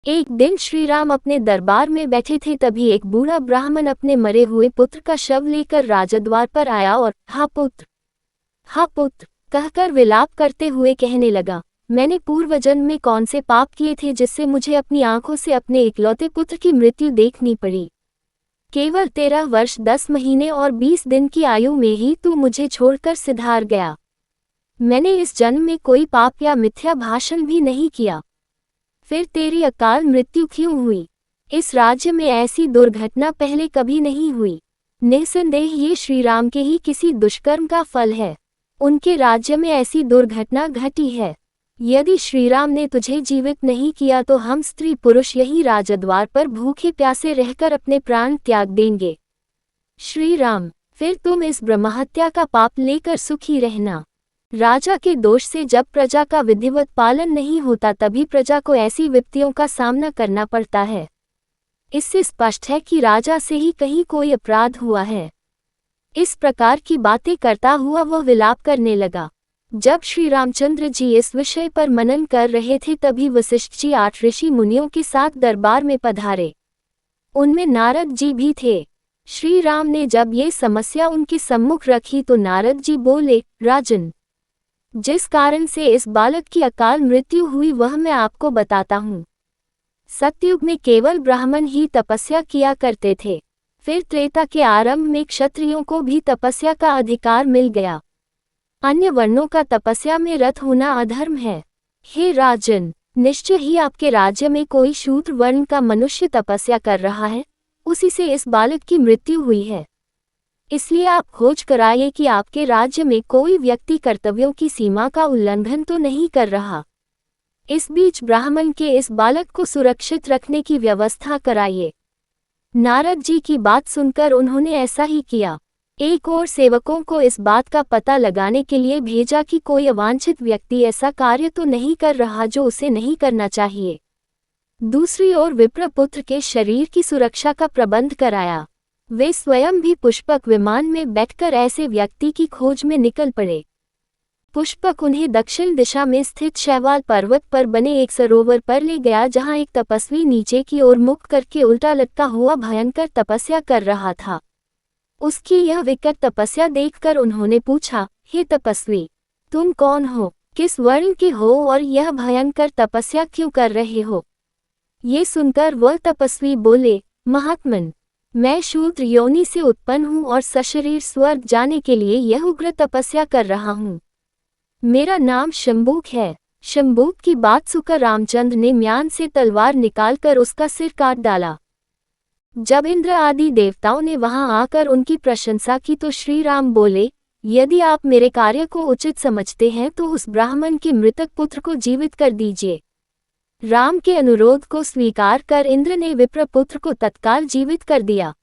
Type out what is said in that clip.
एक दिन श्री राम अपने दरबार में बैठे थे, तभी एक बूढ़ा ब्राह्मण अपने मरे हुए पुत्र का शव लेकर राजद्वार पर आया और हा पुत्र कहकर विलाप करते हुए कहने लगा, मैंने पूर्व जन्म में कौन से पाप किए थे जिससे मुझे अपनी आंखों से अपने इकलौते पुत्र की मृत्यु देखनी पड़ी। केवल 13 वर्ष 10 महीने और 20 दिन की आयु में ही तू मुझे छोड़कर सिधार गया। मैंने इस जन्म में कोई पाप या मिथ्या भाषण भी नहीं किया, फिर तेरी अकाल मृत्यु क्यों हुई? इस राज्य में ऐसी दुर्घटना पहले कभी नहीं हुई। निस्संदेह ये श्रीराम के ही किसी दुष्कर्म का फल है। उनके राज्य में ऐसी दुर्घटना घटी है। यदि श्रीराम ने तुझे जीवित नहीं किया तो हम स्त्री पुरुष यही राजद्वार पर भूखे प्यासे रहकर अपने प्राण त्याग देंगे। श्री राम, फिर तुम इस ब्रह्महत्या का पाप लेकर सुखी रहना। राजा के दोष से जब प्रजा का विधिवत पालन नहीं होता तभी प्रजा को ऐसी विपत्तियों का सामना करना पड़ता है। इससे स्पष्ट है कि राजा से ही कहीं कोई अपराध हुआ है। इस प्रकार की बातें करता हुआ वह विलाप करने लगा। जब श्री रामचंद्र जी इस विषय पर मनन कर रहे थे तभी वशिष्ठ जी 8 ऋषि मुनियों के साथ दरबार में पधारे। उनमें नारद जी भी थे। श्री राम ने जब ये समस्या उनके सम्मुख रखी तो नारद जी बोले, राजन, जिस कारण से इस बालक की अकाल मृत्यु हुई वह मैं आपको बताता हूँ। सतयुग में केवल ब्राह्मण ही तपस्या किया करते थे। फिर त्रेता के आरंभ में क्षत्रियों को भी तपस्या का अधिकार मिल गया। अन्य वर्णों का तपस्या में रत होना अधर्म है। हे राजन, निश्चय ही आपके राज्य में कोई शूद्र वर्ण का मनुष्य तपस्या कर रहा है, उसी से इस बालक की मृत्यु हुई है। इसलिए आप खोज कराइए कि आपके राज्य में कोई व्यक्ति कर्तव्यों की सीमा का उल्लंघन तो नहीं कर रहा। इस बीच ब्राह्मण के इस बालक को सुरक्षित रखने की व्यवस्था कराइए। नारद जी की बात सुनकर उन्होंने ऐसा ही किया। एक और सेवकों को इस बात का पता लगाने के लिए भेजा कि कोई अवांछित व्यक्ति ऐसा कार्य तो नहीं कर रहा जो उसे नहीं करना चाहिए। दूसरी ओर विप्रपुत्र के शरीर की सुरक्षा का प्रबंध कराया। वे स्वयं भी पुष्पक विमान में बैठकर ऐसे व्यक्ति की खोज में निकल पड़े। पुष्पक उन्हें दक्षिण दिशा में स्थित शैवाल पर्वत पर बने एक सरोवर पर ले गया, जहां एक तपस्वी नीचे की ओर मुख करके उल्टा लटका हुआ भयंकर तपस्या कर रहा था। उसकी यह विकट तपस्या देखकर उन्होंने पूछा, हे तपस्वी, तुम कौन हो, किस वर्ण के हो और यह भयंकर तपस्या क्यों कर रहे हो? ये सुनकर वह तपस्वी बोले, महात्मन, मैं शूद्र योनि से उत्पन्न हूँ और सशरीर स्वर्ग जाने के लिए यह उग्र तपस्या कर रहा हूँ। मेरा नाम शंबूक है। शंबूक की बात सुनकर रामचंद्र ने म्यान से तलवार निकालकर उसका सिर काट डाला। जब इंद्र आदि देवताओं ने वहां आकर उनकी प्रशंसा की तो श्री राम बोले, यदि आप मेरे कार्य को उचित समझते हैं तो उस ब्राह्मण के मृतक पुत्र को जीवित कर दीजिए। राम के अनुरोध को स्वीकार कर इंद्र ने विप्रपुत्र को तत्काल जीवित कर दिया।